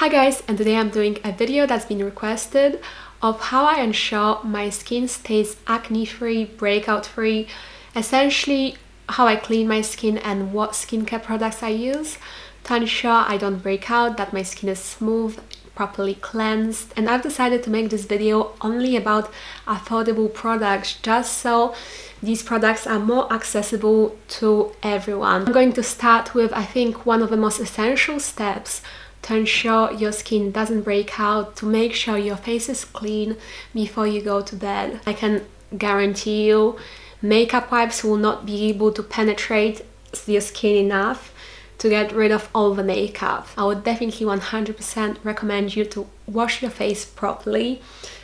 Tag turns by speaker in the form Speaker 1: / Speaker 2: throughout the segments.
Speaker 1: Hi guys, and today I'm doing a video that's been requested of how I ensure my skin stays acne-free, breakout-free, essentially how I clean my skin and what skincare products I use to ensure I don't break out, that my skin is smooth, properly cleansed. And I've decided to make this video only about affordable products, just so these products are more accessible to everyone. I'm going to start with, I think, one of the most essential steps to ensure your skin doesn't break out, to make sure your face is clean before you go to bed. I can guarantee you makeup wipes will not be able to penetrate your skin enough to get rid of all the makeup. I would definitely 100% recommend you to wash your face properly.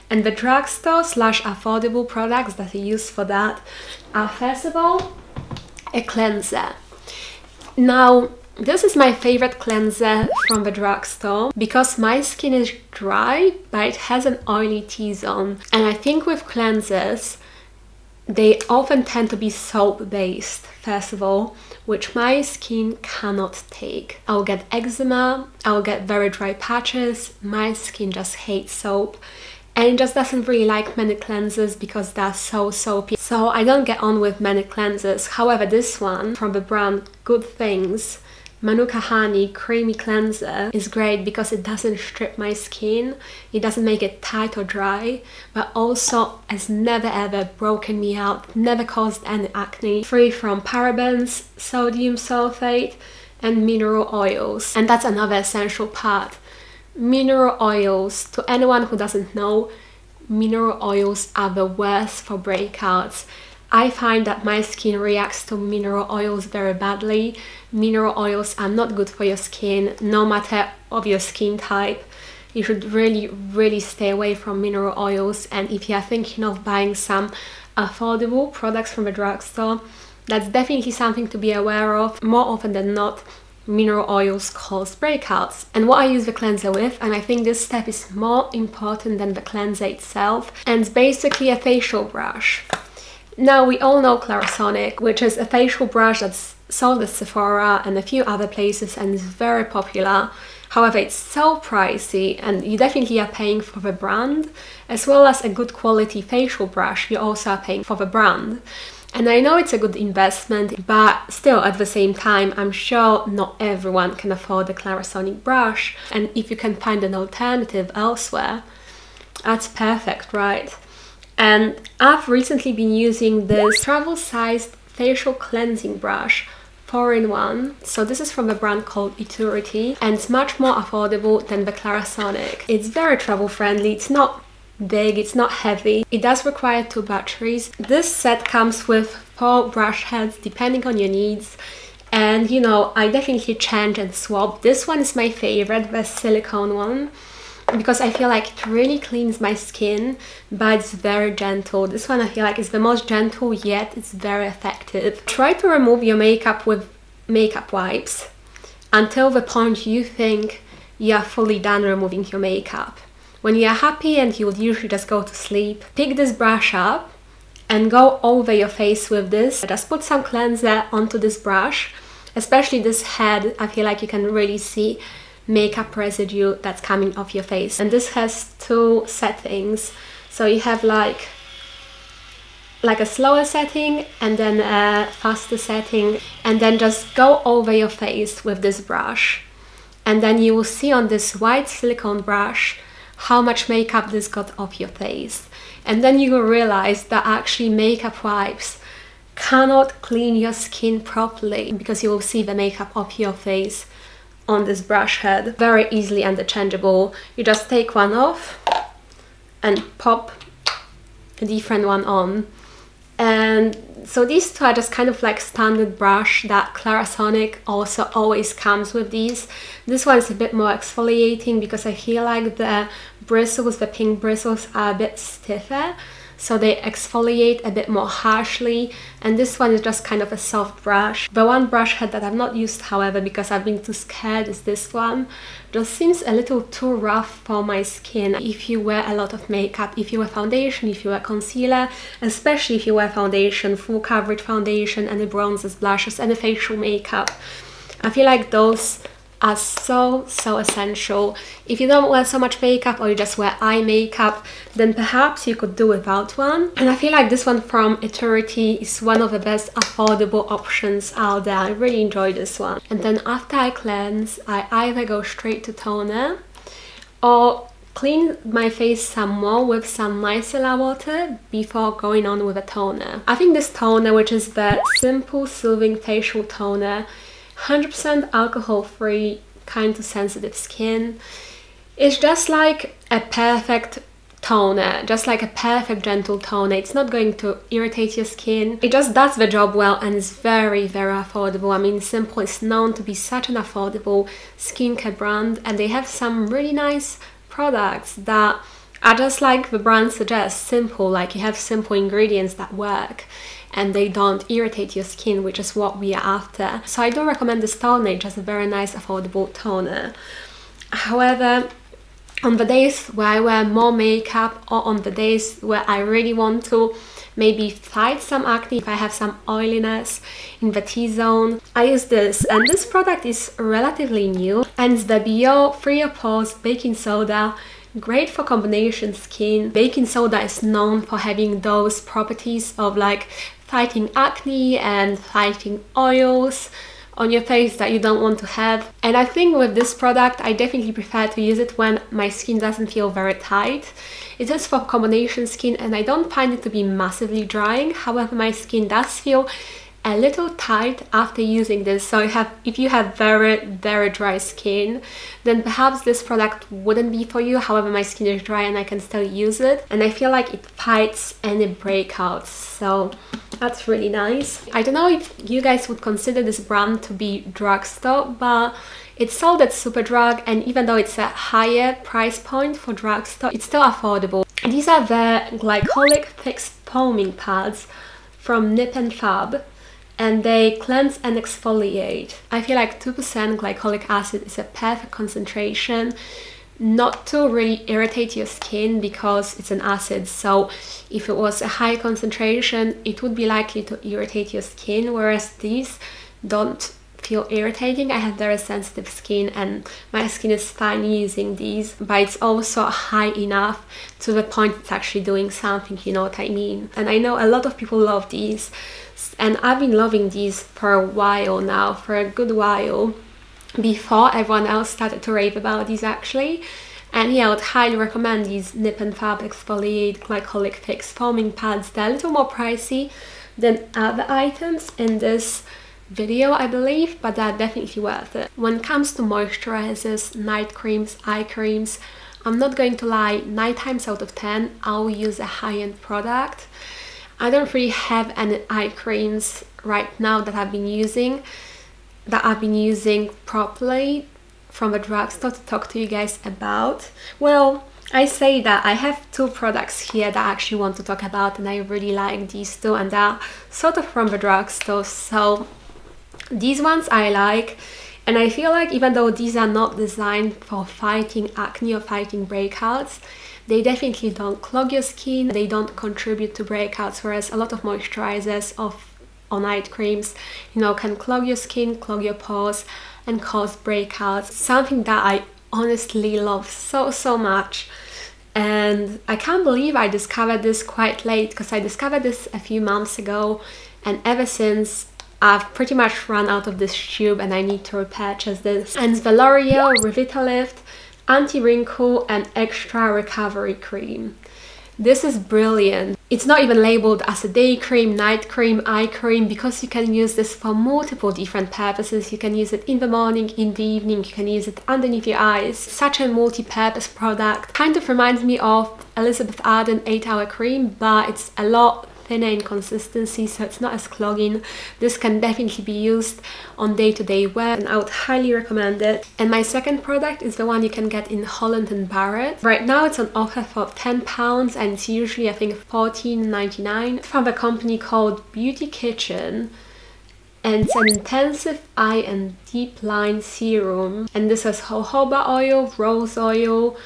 Speaker 1: And the drugstore / affordable products that I use for that are, first of all, a cleanser. Now, this is my favorite cleanser from the drugstore because my skin is dry, but it has an oily T-zone. And I think with cleansers, they often tend to be soap-based, first of all, which my skin cannot take. I'll get eczema, I'll get very dry patches, my skin just hates soap. And it just doesn't really like many cleansers because they're so soapy. So I don't get on with many cleansers. However, this one from the brand Good Things, Manuka Honey Creamy Cleanser, is great because it doesn't strip my skin, it doesn't make it tight or dry, but also has never ever broken me out, never caused any acne, free from parabens, sodium sulfate and mineral oils. And that's another essential part. Mineral oils, to anyone who doesn't know, mineral oils are the worst for breakouts. I find that my skin reacts to mineral oils very badly. Mineral oils are not good for your skin, no matter of your skin type. You should really stay away from mineral oils. And if you are thinking of buying some affordable products from a drugstore, that's definitely something to be aware of. More often than not, mineral oils cause breakouts. And what I use the cleanser with, and I think this step is more important than the cleanser itself, and it's basically a facial brush. Now, we all know Clarisonic, which is a facial brush that's sold at Sephora and a few other places and is very popular. However, it's so pricey and you definitely are paying for the brand, as well as a good quality facial brush, you also are paying for the brand. And I know it's a good investment, but still at the same time, I'm sure not everyone can afford a Clarisonic brush. And if you can find an alternative elsewhere, that's perfect, right? And I've recently been using this travel-sized facial cleansing brush, 4-in-1. So this is from a brand called Etereauty, and it's much more affordable than the Clarisonic. It's very travel-friendly, it's not big, it's not heavy. It does require 2 batteries. This set comes with 4 brush heads depending on your needs. And you know, I definitely change and swap. This one is my favorite, the silicone one, because I feel like it really cleans my skin, but it's very gentle. This one I feel like is the most gentle, yet it's very effective. Try to remove your makeup with makeup wipes until the point you think you are fully done removing your makeup. When you are happy and you would usually just go to sleep, pick this brush up and go over your face with this. Just put some cleanser onto this brush, especially this head. I feel like you can really see makeup residue that's coming off your face. And this has 2 settings, so you have like a slower setting and then a faster setting, and then just go over your face with this brush, and then you will see on this white silicone brush how much makeup this got off your face. And then you will realize that actually makeup wipes cannot clean your skin properly, because you will see the makeup off your face on this brush head, very easily interchangeable. You just take one off and pop a different one on. And so these 2 are just kind of like standard brush that Clarisonic also always comes with these. This one is a bit more exfoliating because I feel like the bristles, the pink bristles, are a bit stiffer, so they exfoliate a bit more harshly. And this one is just kind of a soft brush. The one brush head that I've not used, however, because I've been too scared, is this one. Just seems a little too rough for my skin. If you wear a lot of makeup, if you wear foundation, if you wear concealer, especially if you wear foundation, full coverage foundation, any bronzers, blushes, any facial makeup, I feel like those are so essential. If you don't wear so much makeup or you just wear eye makeup, then perhaps you could do without one. And I feel like this one from Etereauty is one of the best affordable options out there. I really enjoy this one. And then after I cleanse, I either go straight to toner or clean my face some more with some micellar water before going on with a toner. I think this toner, which is the Simple Soothing Facial Toner, 100% alcohol-free, kind to sensitive skin, is just like a perfect toner, just like a perfect gentle toner. It's not going to irritate your skin. It just does the job well and is very affordable. I mean, Simple is known to be such an affordable skincare brand, and they have some really nice products that are just like the brand suggests, simple, like you have simple ingredients that work and they don't irritate your skin, which is what we are after. So I do recommend this toner. It's just a very nice affordable toner. However, on the days where I wear more makeup or on the days where I really want to maybe fight some acne, if I have some oiliness in the T-zone, I use this. And this product is relatively new, and it's the Biore Free of Pores Baking Soda. Great for combination skin. Baking soda is known for having those properties of like fighting acne and fighting oils on your face that you don't want to have. And I think with this product, I definitely prefer to use it when my skin doesn't feel very tight. It is for combination skin and I don't find it to be massively drying. However, my skin does feel a little tight after using this. So if you have very dry skin, then perhaps this product wouldn't be for you. However, my skin is dry and I can still use it, and I feel like it fights any breakouts, so that's really nice. I don't know if you guys would consider this brand to be drugstore, but it's sold at Superdrug, and even though it's a higher price point for drugstore, it's still affordable. These are the Glycolic Fixed Foaming Pads from Nip+Fab, and they cleanse and exfoliate. I feel like 2% glycolic acid is a perfect concentration, not to really irritate your skin because it's an acid. So if it was a high concentration, it would be likely to irritate your skin, whereas these don't feel irritating. I have very sensitive skin and my skin is fine using these, but it's also high enough to the point it's actually doing something, you know what I mean? And I know a lot of people love these, and I've been loving these for a while now, for a good while, before everyone else started to rave about these actually. And yeah, I would highly recommend these Nip+Fab Exfoliate Glycolic Fixed Foaming Pads. They're a little more pricey than other items in this video, I believe, but they're definitely worth it. When it comes to moisturizers, night creams, eye creams, I'm not going to lie, 9 times out of 10 I'll use a high-end product. I don't really have any eye creams right now that I've been using properly from the drugstore to talk to you guys about. Well, I say that I have 2 products here that I actually want to talk about, and I really like these 2, and they're sort of from the drugstore. So these ones I like, and I feel like even though these are not designed for fighting acne or fighting breakouts, they definitely don't clog your skin, they don't contribute to breakouts, whereas a lot of moisturizers or night creams, you know, can clog your skin, clog your pores and cause breakouts. Something that I honestly love so much. And I can't believe I discovered this quite late, because I discovered this a few months ago, and ever since I've pretty much run out of this tube and I need to repurchase this. And it's the Loreal Revitalift Anti-Wrinkle and Extra Recovery Cream. This is brilliant. It's not even labeled as a day cream, night cream, eye cream, because you can use this for multiple different purposes. You can use it in the morning, in the evening, you can use it underneath your eyes. Such a multi-purpose product. Kind of reminds me of Elizabeth Arden 8-Hour Cream, but it's a lot thinner in consistency, so it's not as clogging. This can definitely be used on day-to-day wear, and I would highly recommend it. And my second product is the one you can get in Holland & Barrett. Right now it's on offer for £10, and it's usually I think £14.99, from a company called Beauty Kitchen, and it's an intensive eye and deep line serum, and this has jojoba oil, rose oil,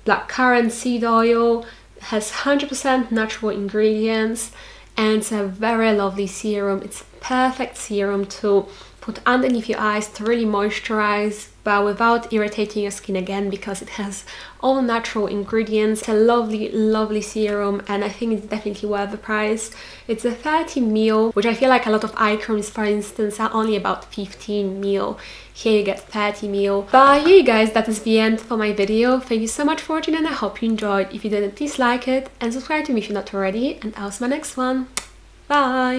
Speaker 1: blackcurrant seed oil, has 100% natural ingredients, and it's a very lovely serum. It's perfect serum to put underneath your eyes to really moisturize, but without irritating your skin again, because it has all natural ingredients. It's a lovely serum, and I think it's definitely worth the price. It's a 30ml, which I feel like a lot of eye creams, for instance, are only about 15ml. Here you get 30ml. But yeah, you guys, that is the end for my video. Thank you so much for watching, and I hope you enjoyed. If you did, please like it and subscribe to me if you're not already, and I'll see you in my next one. Bye!